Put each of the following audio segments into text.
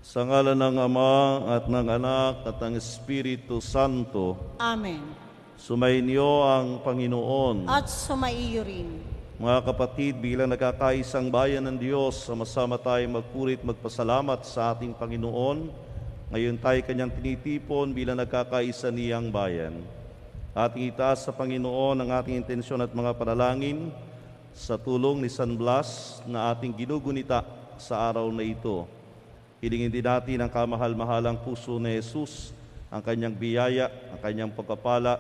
Sa ngalan ng Ama at ng Anak at ng Espiritu Santo, Amen. sumainyo ang Panginoon. At sumaiyo rin. Mga kapatid, bilang nagkakaisang bayan ng Diyos, sama-sama tayo magpurit magpasalamat sa ating Panginoon. Ngayon tayo kanyang tinitipon bilang nagkakaisa niyang bayan. Ating itaas sa Panginoon ang ating intensyon at mga panalangin sa tulong ni San Blas na ating ginugunita sa araw na ito. Hilingin din natin ang kamahal-mahalang puso ni Jesus, ang kanyang biyaya, ang kanyang pagpapala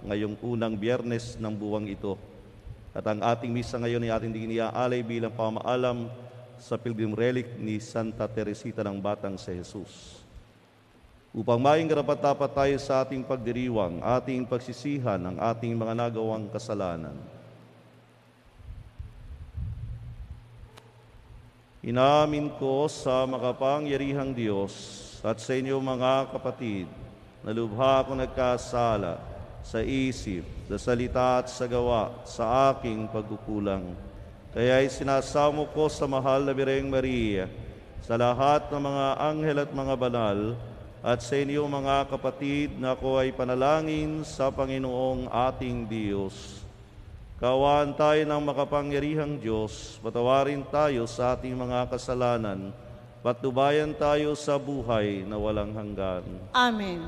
ngayong unang Biyernes ng buwang ito. At ang ating misa ngayon ay ating iniaalay bilang pamaalam sa pilgrim relic ni Santa Teresita ng Batang si Jesus. Upang maing karapat-dapat tayo sa ating pagdiriwang, ating pagsisihan ang ating mga nagawang kasalanan. Inamin ko sa makapangyarihang Diyos at sa inyo mga kapatid, na lubha akong nagkasala sa isip, sa salita at sa gawa, sa aking pagkukulang. Kaya'y sinasamo ko sa mahal na Birheng Maria, sa lahat ng mga anghel at mga banal, at sa inyo mga kapatid na ako ay panalangin sa Panginoong ating Diyos. Kaawaan tayo ng makapangyarihang Diyos, patawarin tayo sa ating mga kasalanan, patnubayan tayo sa buhay na walang hanggan. Amen.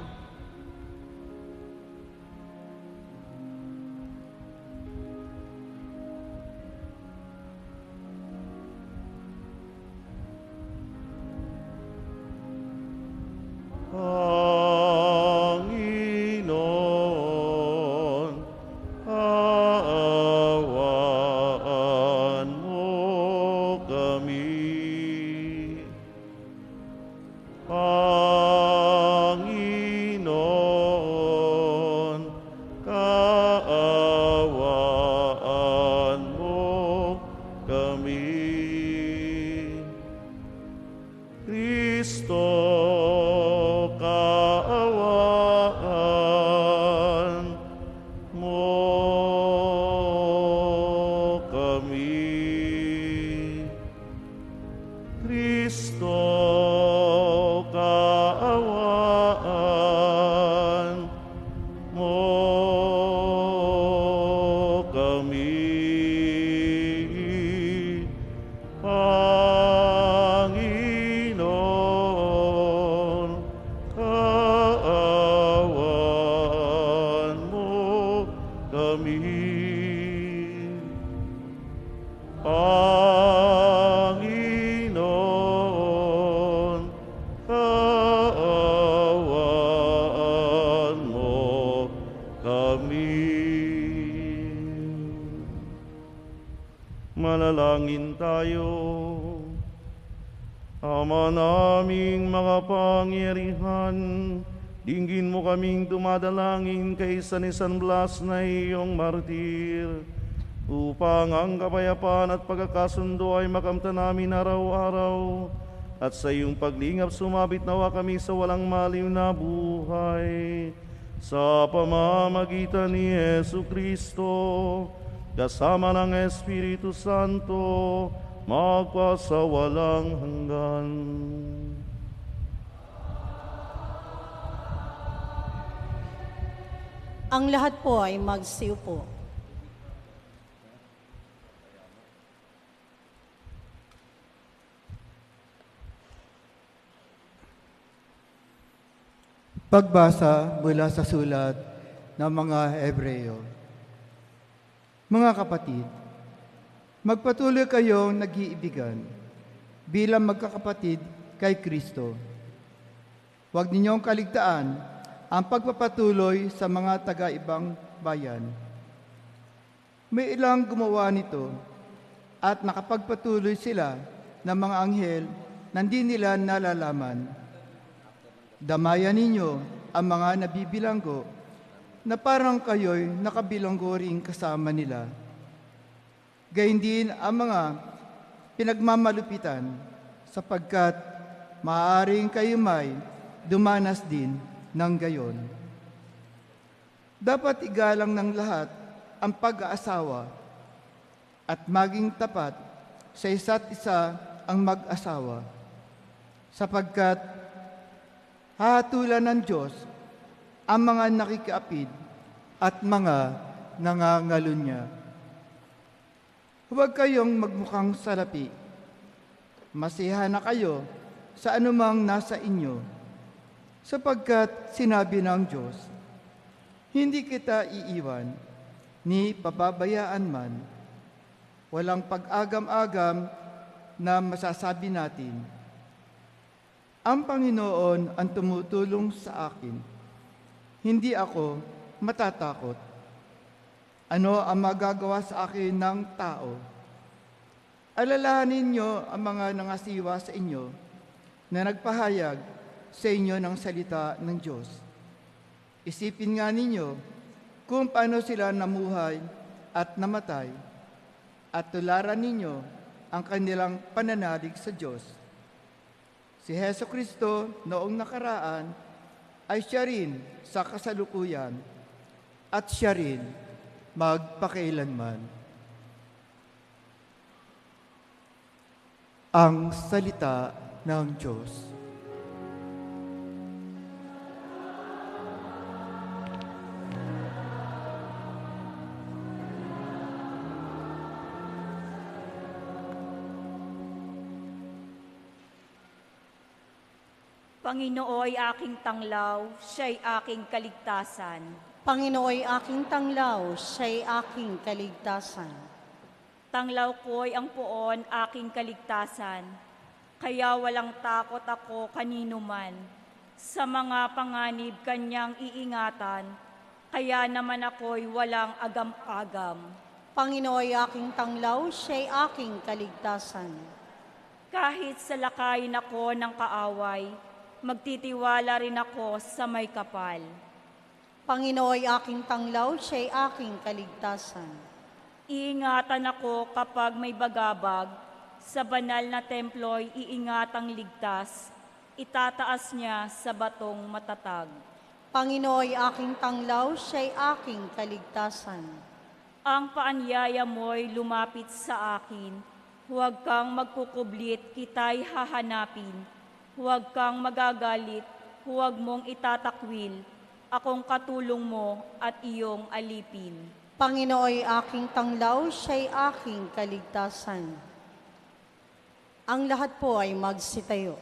Panginoon, kaawaan mo kami. Panginoon, kaawaan mo kami. Kristo, kaawaan mo kami. Kristo, kaawaan mo kami. Panginoon, kaawaan mo kami. Panginoon, kaawaan mo kami. Manalangin tayo. Ama naming makapangyarihan, dinggin mo kaming dumadalangin kay San Blas na iyong martir, upang ang kapayapaan at pagkakasundo ay makamtan namin araw-araw, at sa iyong paglingap sumabit nawa kami sa walang maliw na buhay. Sa pamamagitan ni Yesu Kristo, kasama ng Espiritu Santo, magpasawalang hanggan. Ang lahat po ay magsiupo. Pagbasa mula sa sulat ng mga Hebreo. Mga kapatid, magpatuloy kayong nag-iibigan bilang magkakapatid kay Kristo. Huwag ninyong kaligtaan ang pagpapatuloy sa mga taga-ibang bayan. May ilang gumawa nito at nakapagpatuloy sila ng mga anghel na hindi nila nalalaman. Damayan ninyo ang mga nabibilanggo na parang kayo'y nakabilanggo rin kasama nila. Gayun din ang mga pinagmamalupitan, sapagkat maaaring kayo may dumanas din ng gayon. Dapat igalang ng lahat ang pag-aasawa at maging tapat sa isa't isa ang mag-asawa. sapagkat hahatulan ng Diyos ang mga nakikiapid at mga nangangalunya. Huwag kayong magmukhang salapi. Masiyahan na kayo sa anumang nasa inyo, sapagkat sinabi ng Diyos, hindi kita iiwan, ni pababayaan man. Walang pag-agam-agam na masasabi natin, ang Panginoon ang tumutulong sa akin. Hindi ako matatakot. Ano ang magagawa sa akin ng tao? Alalahanin niyo ang mga nangasiwa sa inyo na nagpahayag sa inyo ng salita ng Diyos. Isipin nga ninyo kung paano sila namuhay at namatay, at tularan ninyo ang kanilang pananalig sa Diyos. Si Heso Kristo noong nakaraan ay siya rin sa kasalukuyan at siya rin magpakailanman. Ang salita ng Diyos. Panginooy aking tanglaw, siya'y aking kaligtasan. Panginooy aking tanglaw, siya'y aking kaligtasan. Tanglaw ko'y ang poon aking kaligtasan, kaya walang takot ako kanino man. Sa mga panganib kanyang iingatan, kaya naman ako'y walang agam-agam. Panginooy aking tanglaw, siya'y aking kaligtasan. Kahit salakayin ako ng kaaway, magtitiwala rin ako sa may kapal. Panginooy aking tanglaw, siya'y aking kaligtasan. Iingatan ako kapag may bagabag, sa banal na templo'y iingatang ligtas, itataas niya sa batong matatag. Panginooy aking tanglaw, siya'y aking kaligtasan. Ang paanyaya mo'y lumapit sa akin, huwag kang magkukublit, kita'y hahanapin. Huwag kang magagalit, huwag mong itatakwil, akong katulong mo at iyong alipin. Panginooy aking tanglaw, siya'y aking kaligtasan. Ang lahat po ay magsitayo.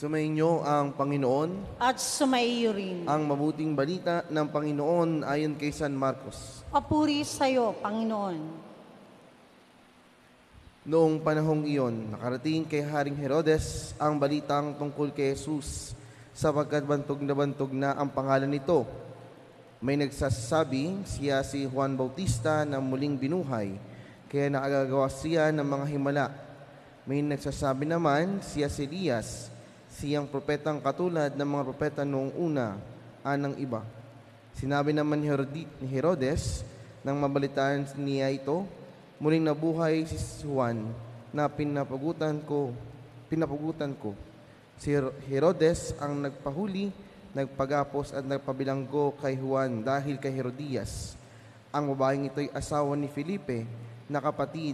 Sumainyo ang Panginoon, At sumaiyo rin. ang mabuting balita ng Panginoon ayon kay San Marcos. Papuri sa iyo, Panginoon. Noong panahong iyon, nakarating kay Haring Herodes ang balitang tungkol kay Jesus, sapagkat bantog na ang pangalan nito. May nagsasabi siya si Juan Bautista na muling binuhay, kaya nakagagawa siya ng mga himala. May nagsasabi naman siya si Elias, siyang propetang katulad ng mga propeta noong una, anang iba. Sinabi naman ni Herodes, nang mabalitaan niya ito, muling nabuhay si Juan na pinapugutan ko. Si Herodes ang nagpahuli, nagpagapos at nagpabilanggo kay Juan dahil kay Herodias. Ang babaeng ito'y asawa ni Felipe, na kapatid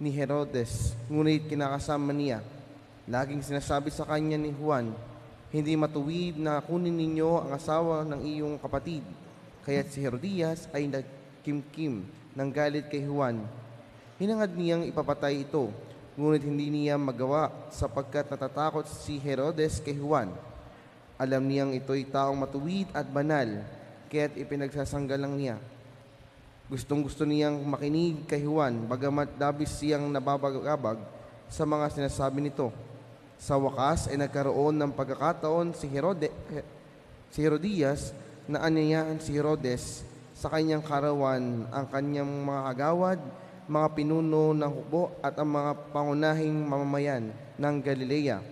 ni Herodes, ngunit kinakasama niya. Laging sinasabi sa kanya ni Juan, hindi matuwid na kunin ninyo ang asawa ng iyong kapatid. Kaya't si Herodias ay nagkimkim ng galit kay Juan. Hinangad niyang ipapatay ito, ngunit hindi niya magawa sapagkat natatakot si Herodes kay Juan. Alam niyang ito'y taong matuwid at banal, kaya't ipinagsasanggalang niya. Gustong-gusto niyang makinig kay Juan, bagamat labis siyang nababagabag sa mga sinasabi nito. Sa wakas ay nagkaroon ng pagkakataon si Herodias na anyayaan si Herodes sa kanyang karawan ang kanyang mga kagawad, mga pinuno ng hukbo at ang mga pangunahing mamamayan ng Galilea.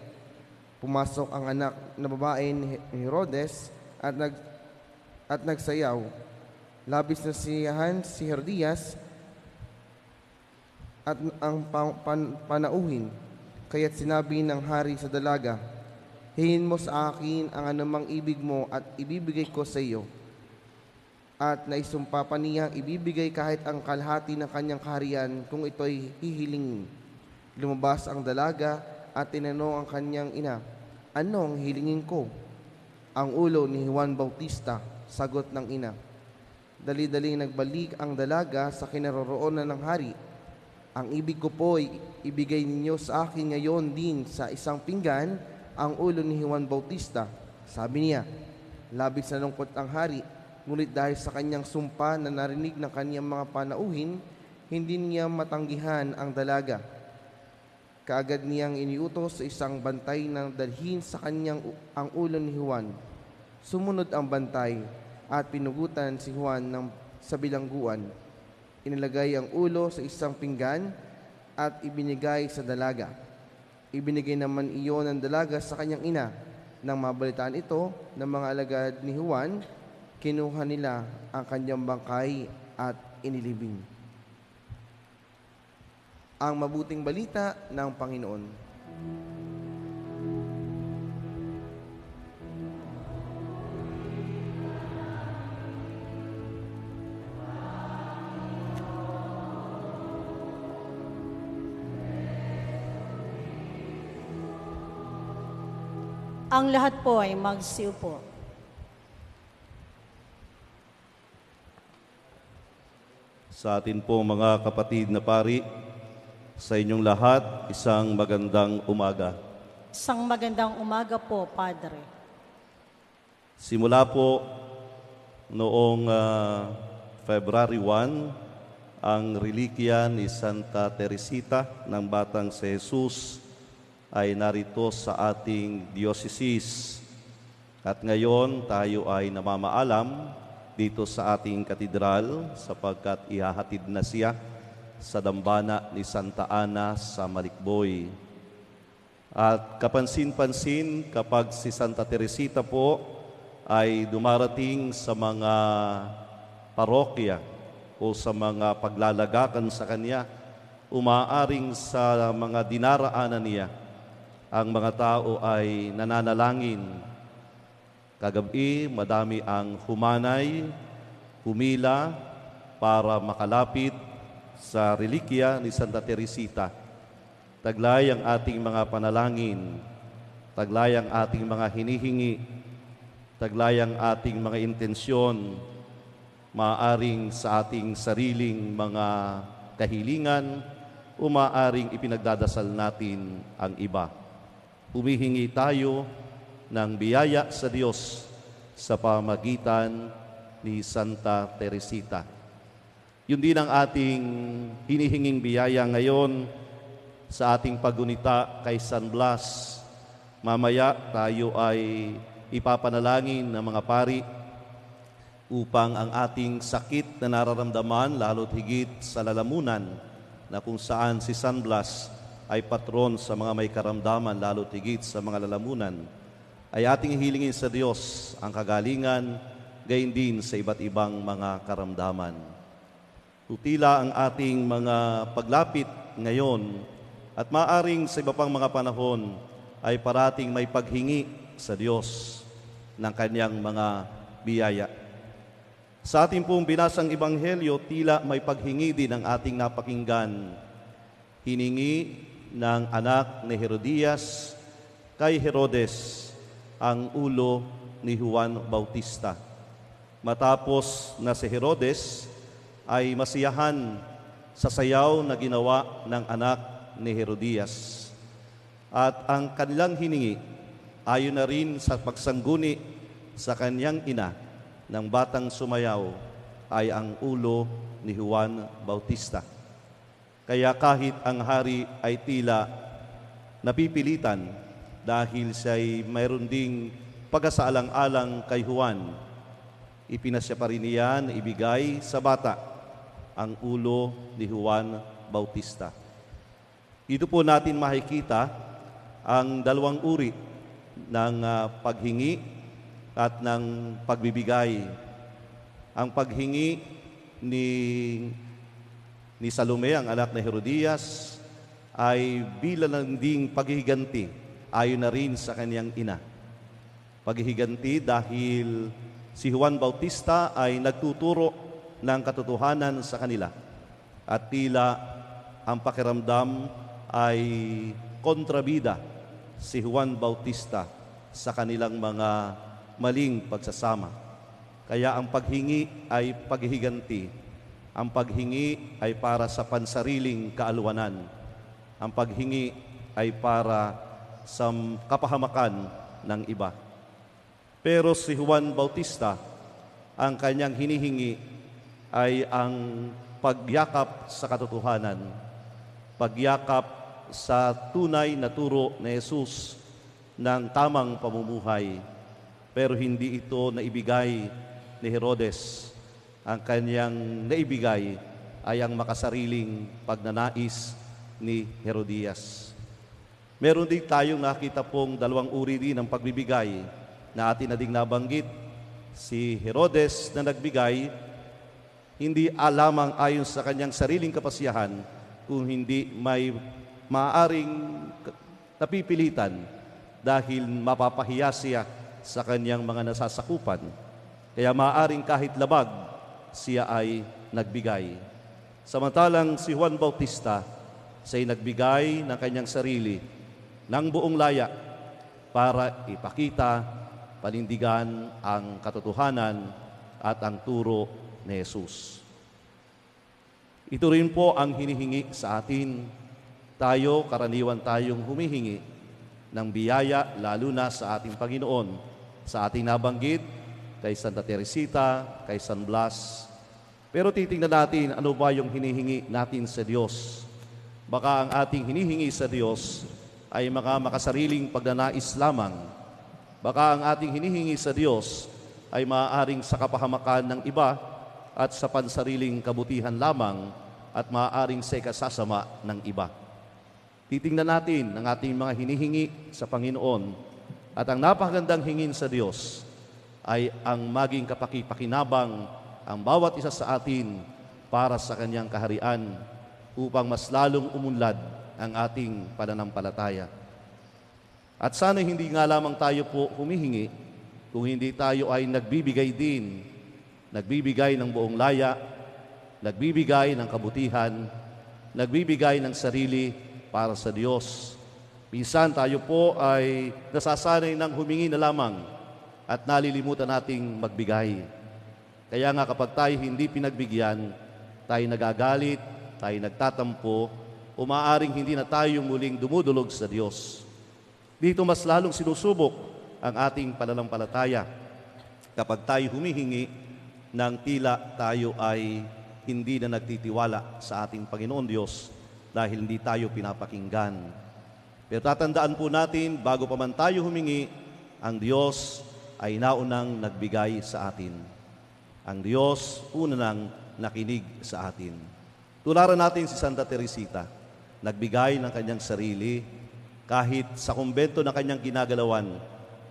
Pumasok ang anak na babae ni Herodes at nagsayaw. Labis na siyahan si Herodias at ang panauhin. Kaya't sinabi ng hari sa dalaga, "Hihin mo sa akin ang anumang ibig mo at ibibigay ko sa iyo." At naisumpa pa niyang ibibigay kahit ang kalahati ng kanyang kaharian kung ito'y hihilingin. Lumabas ang dalaga at tinanong ang kanyang ina, "Ano ang hilingin ko?" "Ang ulo ni Juan Bautista," sagot ng ina. Dali-daling nagbalik ang dalaga sa kinaroroonan ng hari. "Ang ibig ko po ay ibigay ninyo sa akin ngayon din sa isang pinggan ang ulo ni Juan Bautista," sabi niya. Labis na lungkot ang hari, ngunit dahil sa kanyang sumpa na narinig ng kanyang mga panauhin, hindi niya matanggihan ang dalaga. Kaagad niyang iniutos sa isang bantay na dalhin sa kanyang ang ulo ni Juan. Sumunod ang bantay at pinugutan si Juan sa bilangguan. Inilagay ang ulo sa isang pinggan at ibinigay sa dalaga. Ibinigay naman iyon ng dalaga sa kanyang ina. Nang mabalitaan ito ng mga alagad ni Juan, kinuha nila ang kanyang bangkay at inilibing. Ang mabuting balita ng Panginoon. Ang lahat po ay magsiupo. Sa atin po mga kapatid na pari, sa inyong lahat, isang magandang umaga. Isang magandang umaga po, Padre. Simula po noong February 1, ang relikya ni Santa Teresita ng Batang si Jesus ay narito sa ating diocese. At ngayon tayo ay namamaalam dito sa ating katedral sapagkat ihahatid na siya sa dambana ni Santa Ana sa Malikboy. At kapansin-pansin kapag si Santa Teresita po ay dumarating sa mga parokya o sa mga paglalagakan sa kanya, umaaring sa mga dinaraanan niya, ang mga tao ay nananalangin. Kagabi, madami ang humanay, humila para makalapit sa relikya ni Santa Teresita. Taglay ang ating mga panalangin, taglay ang ating mga hinihingi, taglay ang ating mga intensyon, maaaring sa ating sariling mga kahilingan, o maaaring ipinagdadasal natin ang iba. Humihingi tayo ng biyaya sa Diyos sa pamagitan ni Santa Teresita. Yun din ang ating hinihinging biyaya ngayon sa ating paggunita kay San Blas. Mamaya tayo ay ipapanalangin ng mga pari upang ang ating sakit na nararamdaman, lalo't higit sa lalamunan na kung saan si San Blas ay patron sa mga may karamdaman, lalo't higit sa mga lalamunan, ay ating hilingin sa Diyos ang kagalingan, gayon din sa iba't ibang mga karamdaman. Tutila ang ating mga paglapit ngayon at maaring sa iba pang mga panahon ay parating may paghingi sa Diyos ng kanyang mga biyaya. Sa ating pong binasang ebanghelyo, tila may paghingi din ang ating napakinggan. Hiningi ng anak ni Herodias kay Herodes ang ulo ni Juan Bautista. Matapos na si Herodes ay masiyahan sa sayaw na ginawa ng anak ni Herodias. At ang kanilang hiningi ayon na rin sa pagsangguni sa kanyang ina ng batang sumayaw ay ang ulo ni Juan Bautista. Kaya kahit ang hari ay tila napipilitan dahil siya'y mayroon ding pagkasaalang-alang kay Juan, ipinasya pa rin niya na ibigay sa bata ang ulo ni Juan Bautista. Dito po natin makikita ang dalawang uri ng paghingi at ng pagbibigay. Ang paghingi ni Salome, ang anak ni Herodias, ay bilang ding paghihiganti ayon na rin sa kanyang ina. Paghihiganti dahil si Juan Bautista ay nagtuturo ng katotohanan sa kanila at tila ang pakiramdam ay kontrabida si Juan Bautista sa kanilang mga maling pagsasama. Kaya ang paghingi ay paghihiganti. Ang paghingi ay para sa pansariling kaalwanan. Ang paghingi ay para sa kapahamakan ng iba. Pero si Juan Bautista, ang kanyang hinihingi ay ang pagyakap sa katotohanan, pagyakap sa tunay na turo ni Jesus ng tamang pamumuhay. Pero hindi ito naibigay ni Herodes. Ang kanyang naibigay ay ang makasariling pagnanais ni Herodias. Meron din tayong nakita pong dalawang uri din ng pagbibigay na atin na ding nabanggit. Si Herodes na nagbigay, hindi lamang ayon sa kanyang sariling kapasyahan, kung hindi may maaaring napipilitan dahil mapapahiya siya sa kanyang mga nasasakupan. Kaya maaaring kahit labag, siya ay nagbigay. Samantalang si Juan Bautista, siya ay nagbigay ng kanyang sarili ng buong laya para ipakita, panindigan ang katotohanan at ang turo ni Jesus. Ito rin po ang hinihingi sa atin. Tayo, karaniwan tayong humihingi ng biyaya, lalo na sa ating Panginoon, sa ating nabanggit, kay Santa Teresita, kay San Blas. Pero titingnan natin ano ba yung hinihingi natin sa Diyos. Baka ang ating hinihingi sa Diyos ay makasariling pagnanais lamang. Baka ang ating hinihingi sa Diyos ay maaaring sa kapahamakan ng iba at sa pansariling kabutihan lamang at maaaring sa ikasasama ng iba. Titingnan natin ang ating mga hinihingi sa Panginoon at ang napakagandang hingin sa Diyos ay ang maging kapakipakinabang ang bawat isa sa atin para sa Kanyang kaharian upang mas lalong umunlad ang ating pananampalataya. At sana hindi nga lamang tayo po humihingi, kung hindi tayo ay nagbibigay din, nagbibigay ng buong laya, nagbibigay ng kabutihan, nagbibigay ng sarili para sa Diyos. Minsan tayo po ay nasasanay ng humingi na lamang at nalilimutan nating magbigay. Kaya nga kapag tayo hindi pinagbigyan, tayo nagagalit, tayo nagtatampo, umaaring hindi na tayo muling dumudulog sa Diyos. Dito mas lalong sinusubok ang ating pananampalataya kapag tayo humihingi ng tila tayo ay hindi na nagtitiwala sa ating Panginoon Diyos dahil hindi tayo pinapakinggan. Pero tatandaan po natin, bago pa man tayo humingi, ang Diyos ay naunang nagbigay sa atin. Ang Diyos una nang nakinig sa atin. Tularan natin si Santa Teresita, nagbigay ng kanyang sarili kahit sa kumbento na kanyang ginagalawan,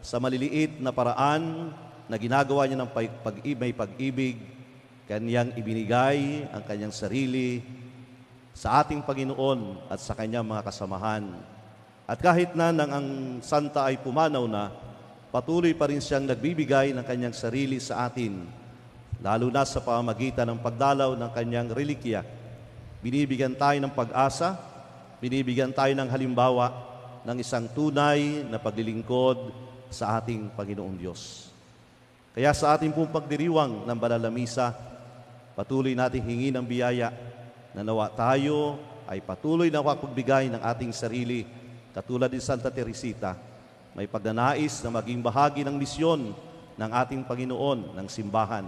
sa maliliit na paraan na ginagawa niya ng may pag-ibig, kanyang ibinigay ang kanyang sarili sa ating Panginoon at sa kanyang mga kasamahan. At kahit na nang ang Santa ay pumanaw na, patuloy pa rin siyang nagbibigay ng kanyang sarili sa atin, lalo na sa pamamagitan ng pagdalaw ng kanyang relikya. Binibigyan tayo ng pag-asa, binibigyan tayo ng halimbawa ng isang tunay na paglilingkod sa ating Panginoong Diyos. Kaya sa ating pong pagdiriwang ng banal na misa, patuloy nating hingi ng biyaya na nawa tayo ay patuloy na pagbigay ng ating sarili, katulad ni Santa Teresita, may pagnanais na maging bahagi ng misyon ng ating Panginoon, ng simbahan.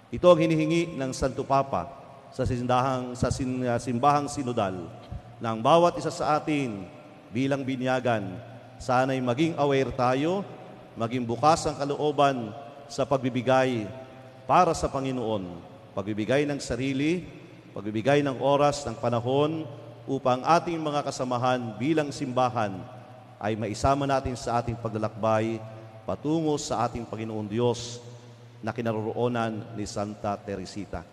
Ito ang hinihingi ng Santo Papa sa simbahang sinodal na ang bawat isa sa atin bilang binyagan, sana'y maging aware tayo, maging bukas ang kalooban sa pagbibigay para sa Panginoon, pagbibigay ng sarili, pagbibigay ng oras, ng panahon, upang ating mga kasamahan bilang simbahan ay maisama natin sa ating paglalakbay patungo sa ating Panginoon Diyos na kinaroroonan ni Santa Teresita.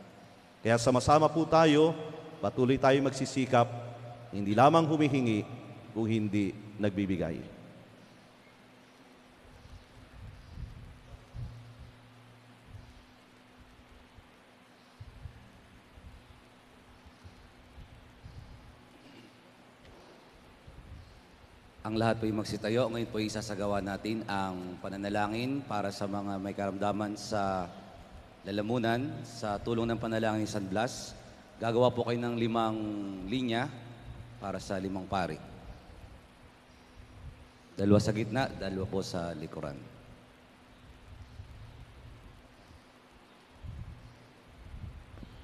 Kaya sama-sama po tayo, patuloy tayo magsisikap, hindi lamang humihingi, kung hindi nagbibigay. Ang lahat po ay magsitayo. Ngayon po ay isasagawa natin ang pananalangin para sa mga may karamdaman sa lalamunan sa tulong ng panalangin ni San Blas. Gagawa po kayo ng 5 linya para sa 5 pari. 2 sa gitna, 2 po sa likuran.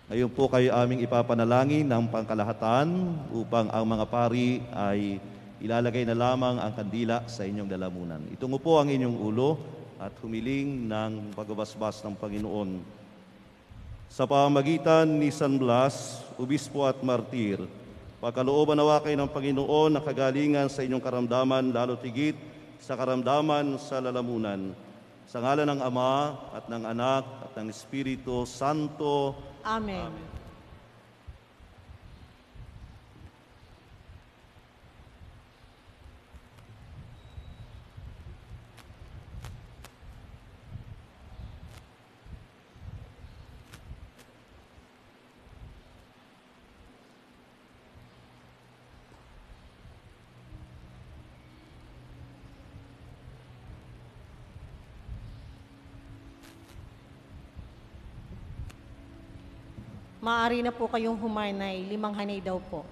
Ngayon po kayo aming ipapanalangin ng pangkalahatan upang ang mga pari ay ilalagay na lamang ang kandila sa inyong lalamunan. Itungo po ang inyong ulo at humiling ng pagbabasbas ng Panginoon. Sa pamamagitan ni San Blas, obispo at martir, pagkalooban nawa kayo ng Panginoon na kagalingan sa inyong karamdaman, lalo tigit sa karamdaman sa lalamunan. Sa ngalan ng Ama at ng Anak at ng Espiritu Santo. Amen. Maaari na po kayong humanay, 5 hanay daw po.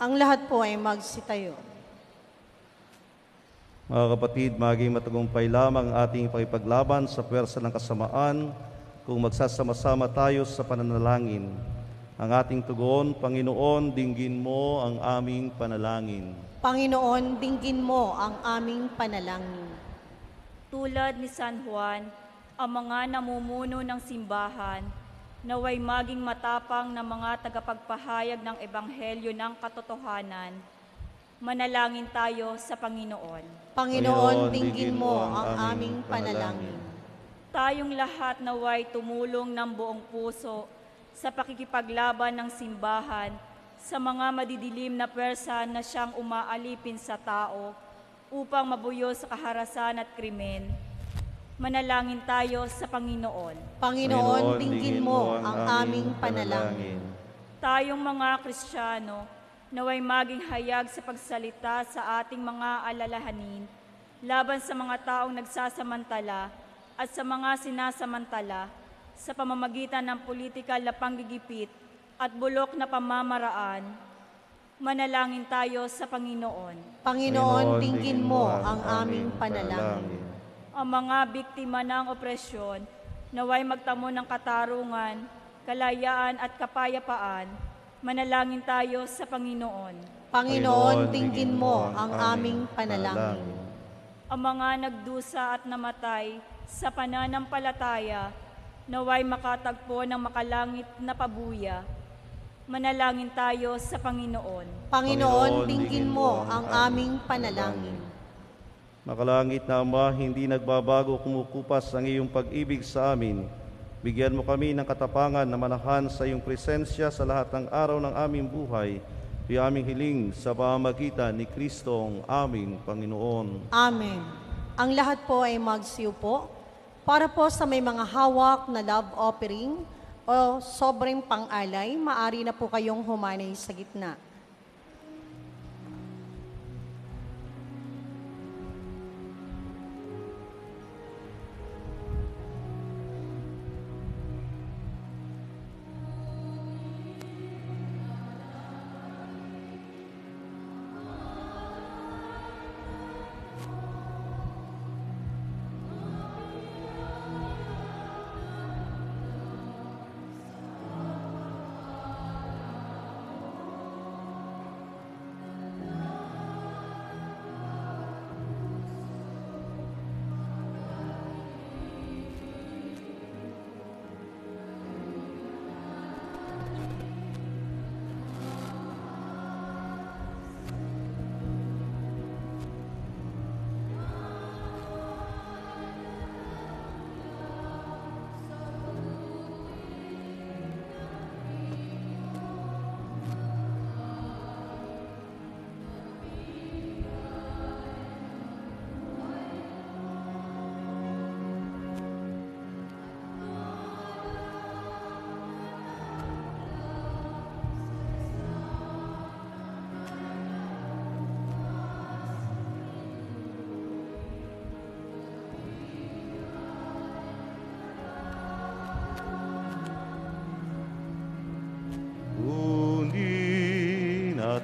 Ang lahat po ay magsitayo. Mga kapatid, maging matagumpay lamang ating pakipaglaban sa pwersa ng kasamaan kung magsasama-sama tayo sa pananalangin. Ang ating tugon, Panginoon, dinggin mo ang aming panalangin. Panginoon, dinggin mo ang aming panalangin. Tulad ni San Juan, ang mga namumuno ng simbahan, naway maging matapang na mga tagapagpahayag ng ebanghelyo ng katotohanan. Manalangin tayo sa Panginoon. Panginoon, dinggin mo ang aming panalangin. Tayong lahat naway tumulong ng buong puso sa pakikipaglaban ng simbahan sa mga madidilim na pwersa na siyang umaalipin sa tao upang mabuyo sa kaharasan at krimen. Manalangin tayo sa Panginoon. Panginoon, dinggin mo ang aming panalangin. Tayong mga Kristiyano, naway maging hayag sa pagsalita sa ating mga alalahanin laban sa mga taong nagsasamantala at sa mga sinasamantala sa pamamagitan ng politikal na panggigipit at bulok na pamamaraan. Manalangin tayo sa Panginoon. Panginoon, dinggin mo ang aming panalangin. Ang mga biktima ng opresyon, naway magtamo ng katarungan, kalayaan at kapayapaan. Manalangin tayo sa Panginoon. Panginoon, dinggin mo ang aming panalangin. Ang mga nagdusa at namatay sa pananampalataya, naway makatagpo ng makalangit na pabuya. Manalangin tayo sa Panginoon. Panginoon, dinggin mo ang aming panalangin. Makalangit na Ama, hindi nagbabago kumukupas ang iyong pag-ibig sa amin. Bigyan mo kami ng katapangan na manahan sa iyong presensya sa lahat ng araw ng aming buhay. Ito'y aming hiling sa pamamagitan ni Kristong aming Panginoon. Amen. Ang lahat po ay magsiupo para po sa may mga hawak na love offering o sobrang pang-alay, maaari na po kayong humanay sa gitna.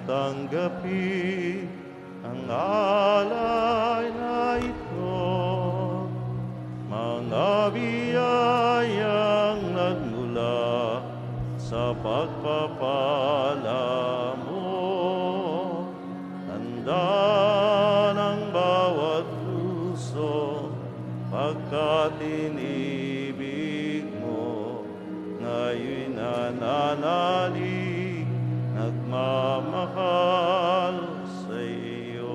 Tanggapin ang alay na ito, mga biyayang nagmula sa pagpapala mo. Tanda ng bawat puso, pagkat inibig mo, ngayon nananalig, nagmamahal sa iyo.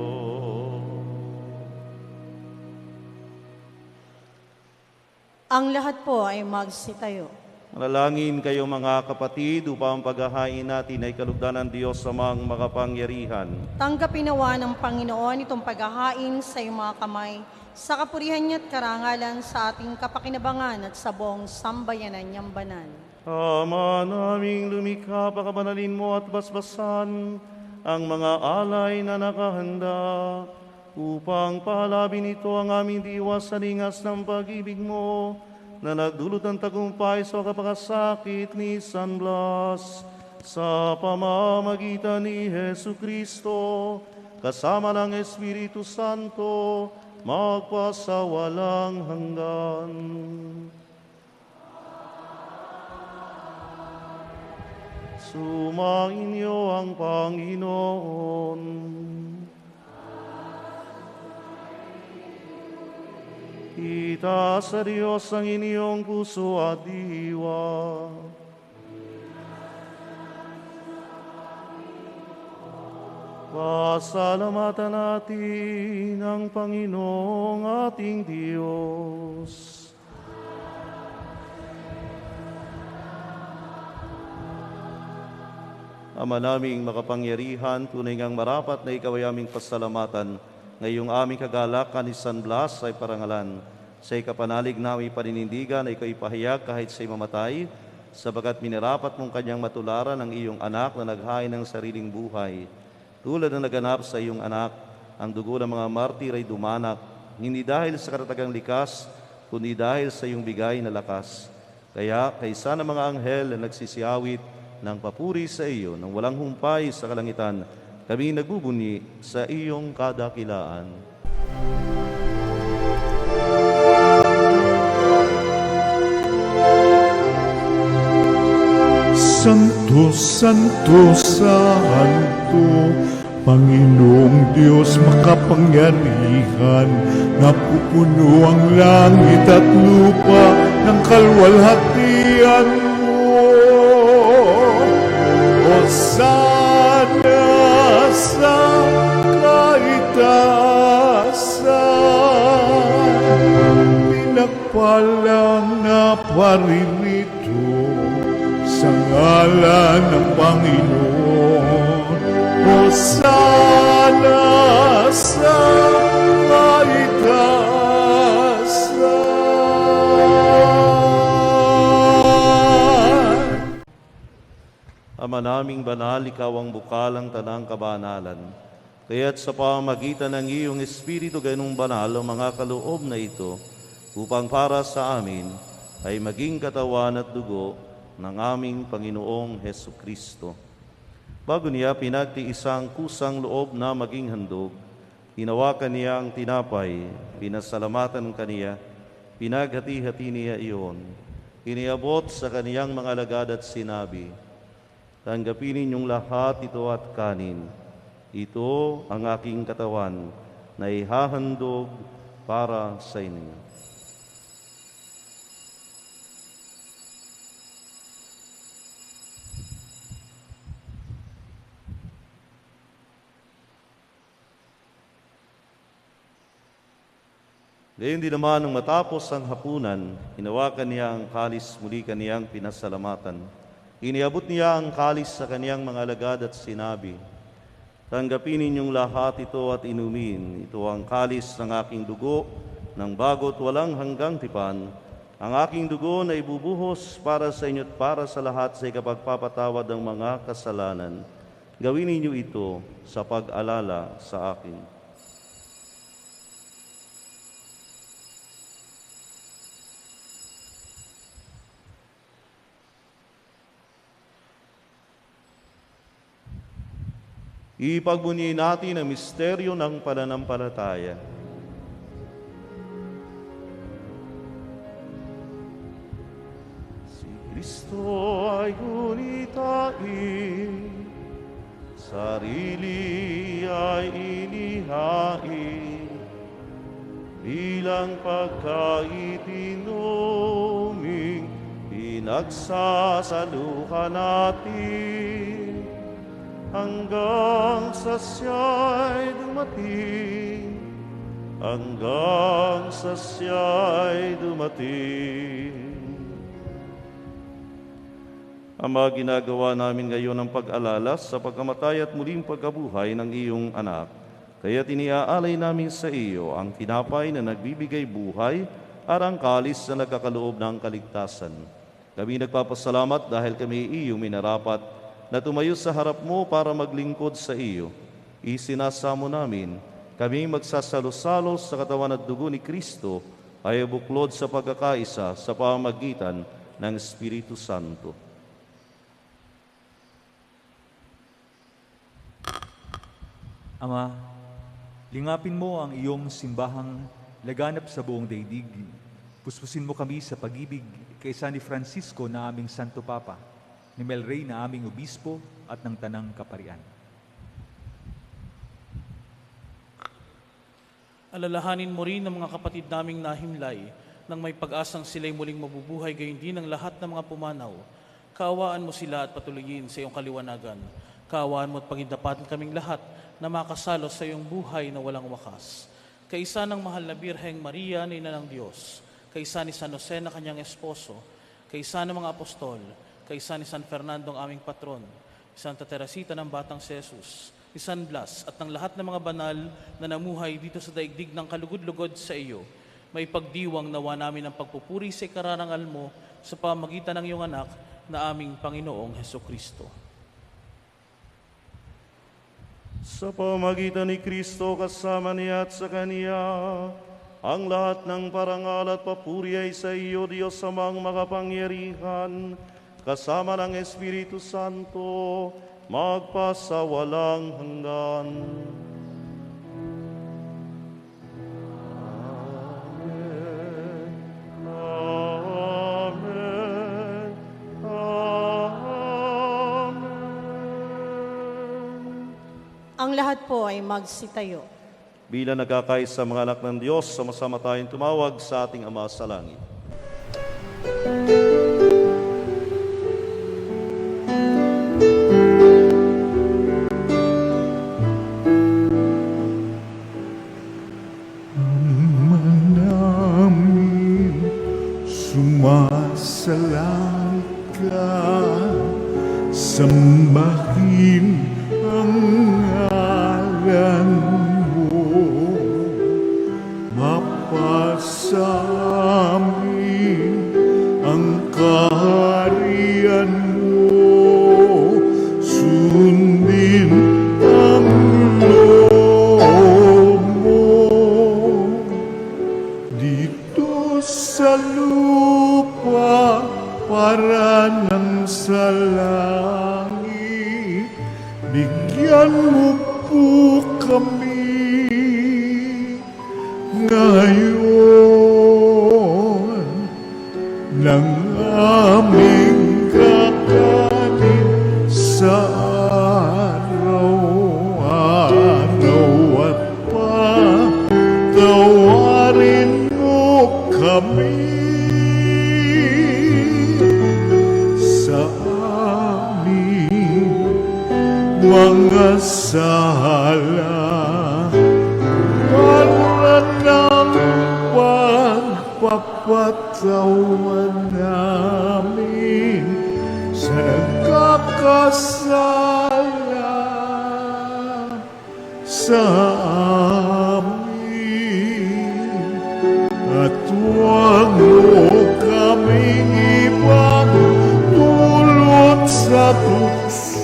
Ang lahat po ay magsitayo. Manalangin kayo mga kapatid upang paghahain natin ay kalugdan ng Diyos sa mga makapangyarihan. Tanggapin nawa ng Panginoon itong paghahain sa iyong mga kamay, sa kapurihan niya at karangalan sa ating kapakinabangan at sa buong sambayanan niyang banal. Ama naming lumikha, pakabanalin mo at basbasan ang mga alay na nakahanda upang pahalabin ito ang aming diwas sa lingas ng pag-ibig mo na nagdulot ng tagumpay sa kapakasakit ni San Blas. sa pamamagitan ni Hesu Kristo, kasama ng Espiritu Santo, magpasawalang hanggan. Sumainyo ang Panginoon. Itaas sa Diyos ang inyong puso at diwa. Pasalamatan natin ang Panginoong ating Diyos. Ama naming makapangyarihan, tunay ngang marapat na ikaw ay aming pasalamatan. Ngayong aming kagalakan ni San Blas ay parangalan. Sa ikapanalig namin paninindigan na ikaw ipahayag kahit siya'y mamatay, sabagat minarapat mong kanyang matularan ang iyong anak na naghain ng sariling buhay. Tulad na naganap sa iyong anak, ang dugo ng mga martir ay dumanak, hindi dahil sa karatagang likas, kundi dahil sa iyong bigay na lakas. Kaya, kaysa ng mga anghel na nagsisiyawit ng papuri sa iyo, nang walang humpay sa kalangitan, kami nagbubunyi sa iyong kadakilaan. Santo, Santo, Santo, Panginoong Diyos makapangyarihan, napupuno ang langit at lupa ng kalwalhatian mo. Hosana sa kaitaasan, pinagpalang na paririto sa ngalan ng Panginoon. Hosana sa kaitaasan. Ama naming banal, ikaw ang bukalang tanang kabanalan. Kaya't sa pamamagitan ng iyong Espiritu ganung banal ang mga kaloob na ito, upang para sa amin ay maging katawan at dugo ng aming Panginoong Hesu Kristo. Bago niya pinagtiisang kusang loob na maging handog, hinawakan niya ang tinapay, pinasalamatan kaniya, pinaghati-hati niya iyon, iniabot sa kaniyang mga alagad at sinabi, "Tanggapin ninyong lahat ito at kanin. Ito ang aking katawan na ihahandog para sa inyo." Gayon din naman, nung matapos ang hapunan, hinawakan niya ang kalis, muli kaniyang pinasalamatan. Iniabot niya ang kalis sa kaniyang mga alagad at sinabi, "Tanggapin ninyong lahat ito at inumin. Ito ang kalis ng aking dugo, ng bago't walang hanggang tipan. Ang aking dugo na ibubuhos para sa inyo at para sa lahat sa ikapagpapatawad ng mga kasalanan. Gawin ninyo ito sa pag-alala sa akin." Ipagbunyi natin ang misteryo ng pananampalataya. Si Kristo ay gunitain, sarili ay inihain, bilang pagkaitinuming pinagsasaluhan natin, hanggang sa siya'y dumating, hanggang sa siya'y dumating. Ama, ginagawa namin ngayon ang pag-alala sa pagkamatay at muling pagkabuhay ng iyong anak. Kaya tiniaalay namin sa iyo ang tinapay na nagbibigay buhay at ang kalis na nagkakaloob ng kaligtasan. Kami nagpapasalamat dahil kami iyong minarapat na tumayo sa harap mo para maglingkod sa iyo. Isinasamo namin, kami magsasalo-salo sa katawan at dugo ni Kristo ay buklod sa pagkakaisa sa pamamagitan ng Espiritu Santo. Ama, lingapin mo ang iyong simbahang laganap sa buong daigdig. Puspusin mo kami sa pag-ibig kaysa ni Francisco na aming Santo Papa, ni Mel Rey na aming Obispo at ng Tanang Kaparian. Alalahanin mo rin ang mga kapatid naming nahimlay nang may pag-asang sila'y muling mabubuhay, gayon din ang lahat ng mga pumanaw. Kaawaan mo sila at patuloyin sa iyong kaliwanagan. Kaawaan mo at pagindapatin kaming lahat na makasalo sa iyong buhay na walang wakas. Kaisa ng mahal na Birheng Maria na Ina ng Diyos, kaisa ni San Jose na kanyang esposo, kaisa ng mga apostol, kaisa ni San Fernando ang aming patron, ni Santa Teresita ng Batang si Jesus, ni San Blas at ng lahat ng mga banal na namuhay dito sa daigdig ng kalugod-lugod sa iyo, may pagdiwang nawa namin ang pagpupuri sa ikararangal mo sa pamagitan ng iyong anak na aming Panginoong Hesukristo. Sa pamagitan ni Kristo kasama niya at sa Kaniya, ang lahat ng parangal at papuri ay sa iyo, Diyos amang makapangyarihan, kasama ng Espiritu Santo, magpasawalang hanggan. Ang lahat po ay magsitayo. Bilang nagkakaisa mga anak ng Diyos, sama-sama tayong tumawag sa ating Ama sa Langit. Ama namin, sumasalangit ka, sambahin ang ngalan mo, mapasamin ang kaharian mo, sundin ang loob mo, dito sa lupa para ng sa langit. Bigyan mo po kami ngayon ng aming kakanin sa araw-araw at patawarin mo kami sa aming mga sala, para ng pagpapatawan namin sa nagkakasala sa amin, at huwag mo kaming ipagdulot sa tukso,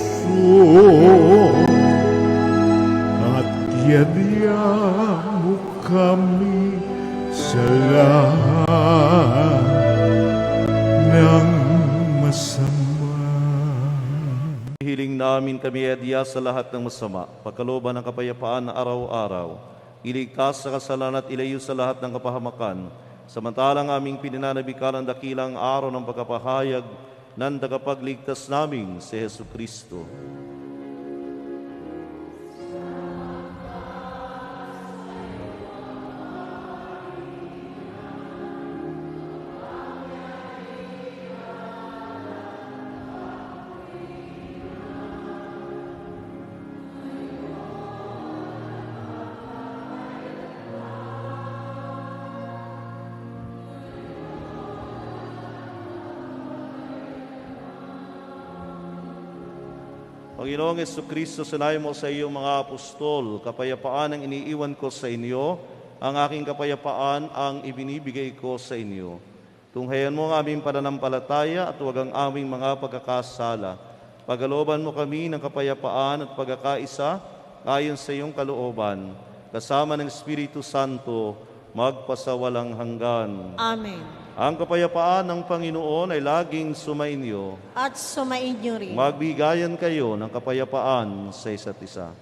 at yadya mo kami sa lahat ng masama. Hiling namin kami adya sa lahat ng masama, pagkalooban ng kapayapaan na araw-araw, iligtas sa kasalanan at ilayo sa lahat ng kapahamakan, samantalang aming pinananabikalan dakilang araw ng pagkapahayag ng tagapagligtas naming si Hesu Kristo. Panginoong Jesucristo, sinabi mo sa iyong mga apostol, kapayapaan ang iniiwan ko sa inyo, ang aking kapayapaan ang ibinibigay ko sa inyo. Tunghayan mo ang aming pananampalataya at huwag ang aming mga pagkakasala. Pagalooban mo kami ng kapayapaan at pagkakaisa ayon sa iyong kalooban, kasama ng Espiritu Santo, magpasawalang hanggan. Amen. Ang kapayapaan ng Panginoon ay laging sumainyo. At sumainyo rin. Magbigayan kayo ng kapayapaan sa isa't isa.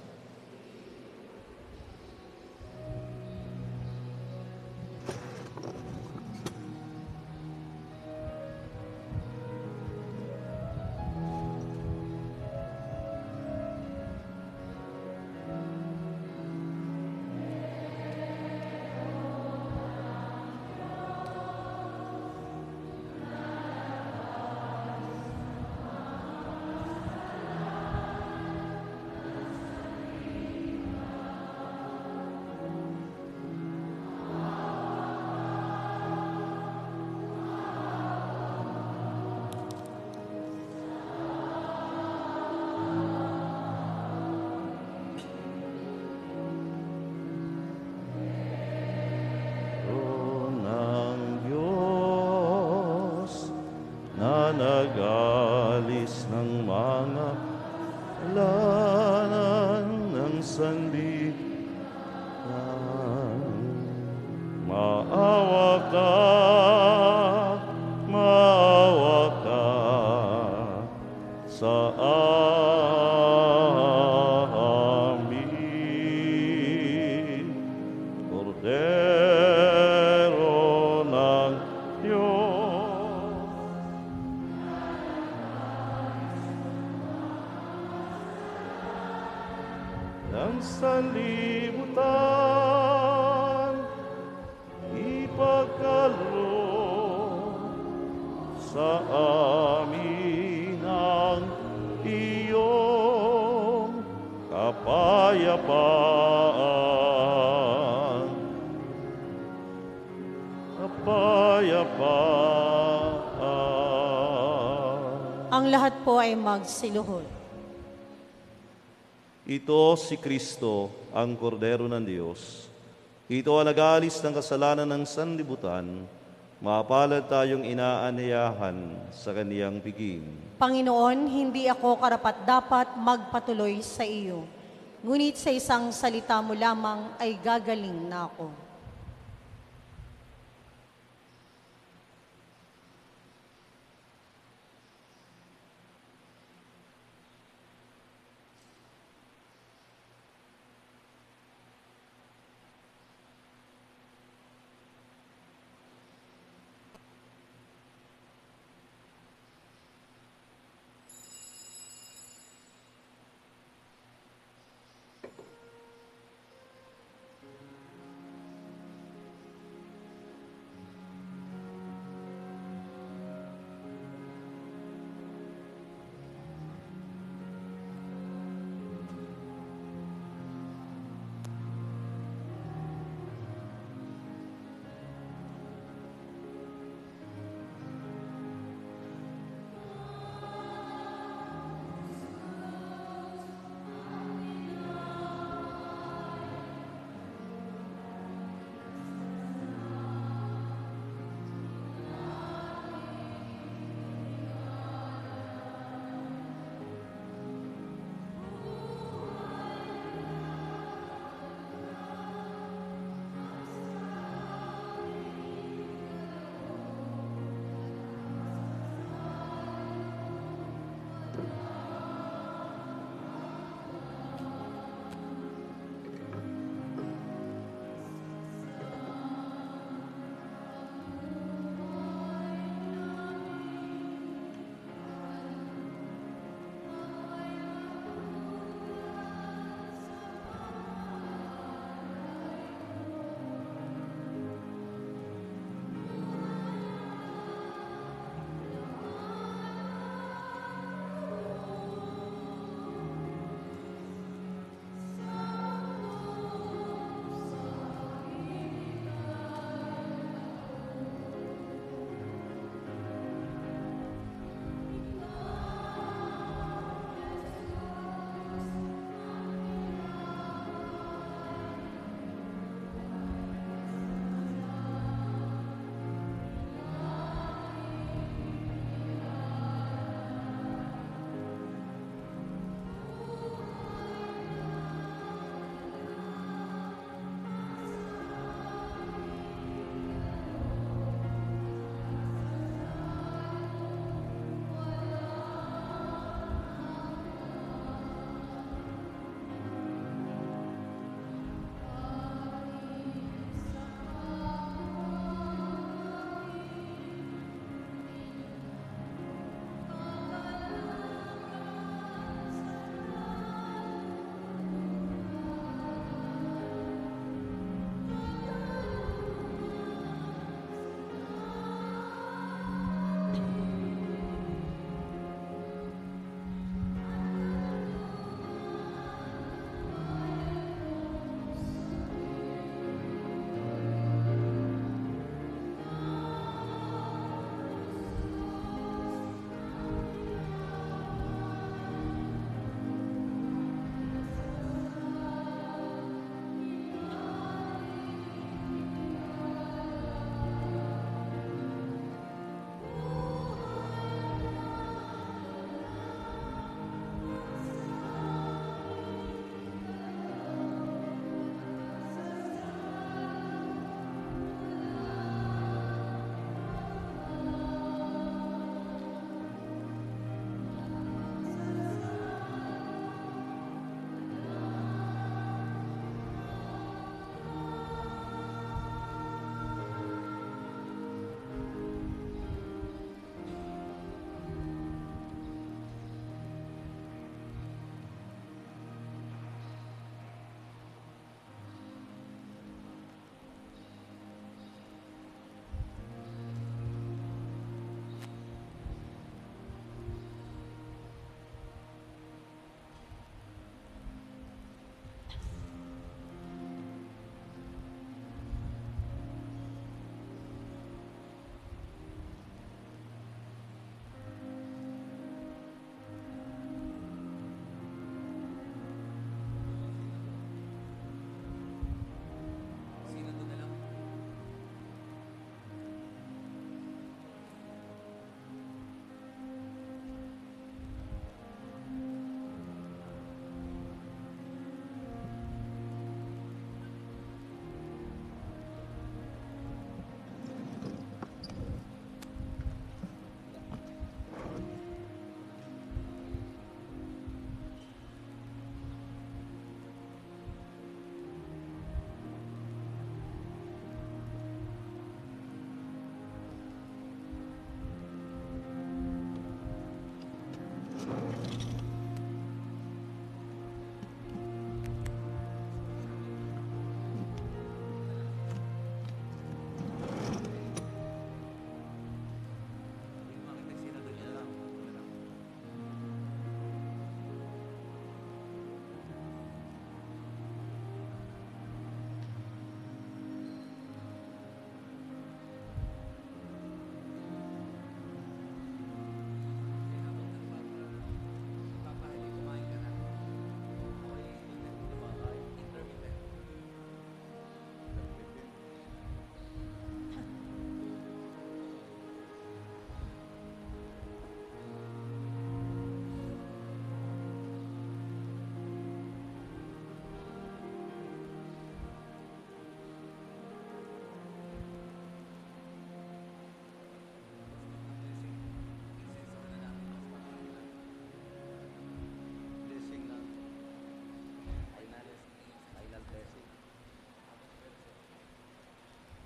mga kasalanan ng sanlibutan. Maawa ka, sa amin. Kordero ng Diyos, ng sanlibutan, ipagkaloob sa amin ang iyong kapayapaan. Ang lahat po ay magsiluhod. Ito si Kristo, ang Kordero ng Diyos. Ito ang nag-aalis ng kasalanan ng sanlibutan. Mapalad tayong inaanyayahan sa kaniyang piging. Panginoon, hindi ako karapat-dapat magpatuloy sa iyo. Ngunit sa isang salita mo lamang ay gagaling na ako.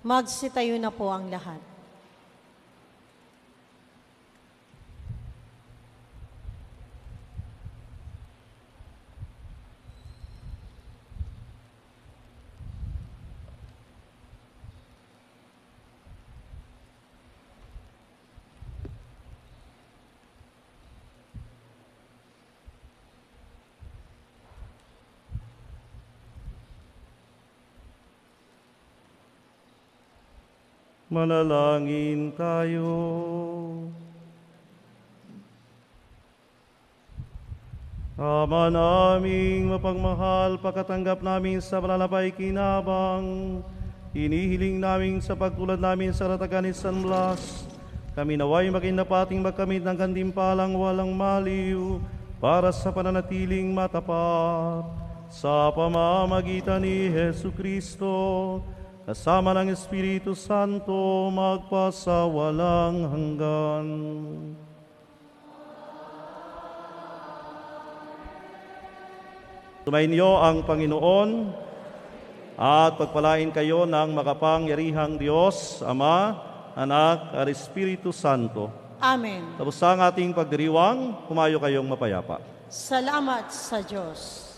Magsitayo na po ang lahat. Manalangin tayo. Ama naming mapagmahal, pagkatanggap namin sa malalapay kinabang, hinihiling namin sa pagtulad namin sa ratagan ni San Blas, kami naway maging magkamit ng gantimpalang walang maliw para sa pananatiling matapat sa pamamagitan ni Hesu Kristo, kasama ng Espiritu Santo, magpasawalang hanggan. Sumainyo ang Panginoon at pagpalain kayo ng makapangyarihang Diyos, Ama, Anak, at Espiritu Santo. Amen. Tapos ang ating pagdiriwang, humayo kayong mapayapa. Salamat sa Diyos.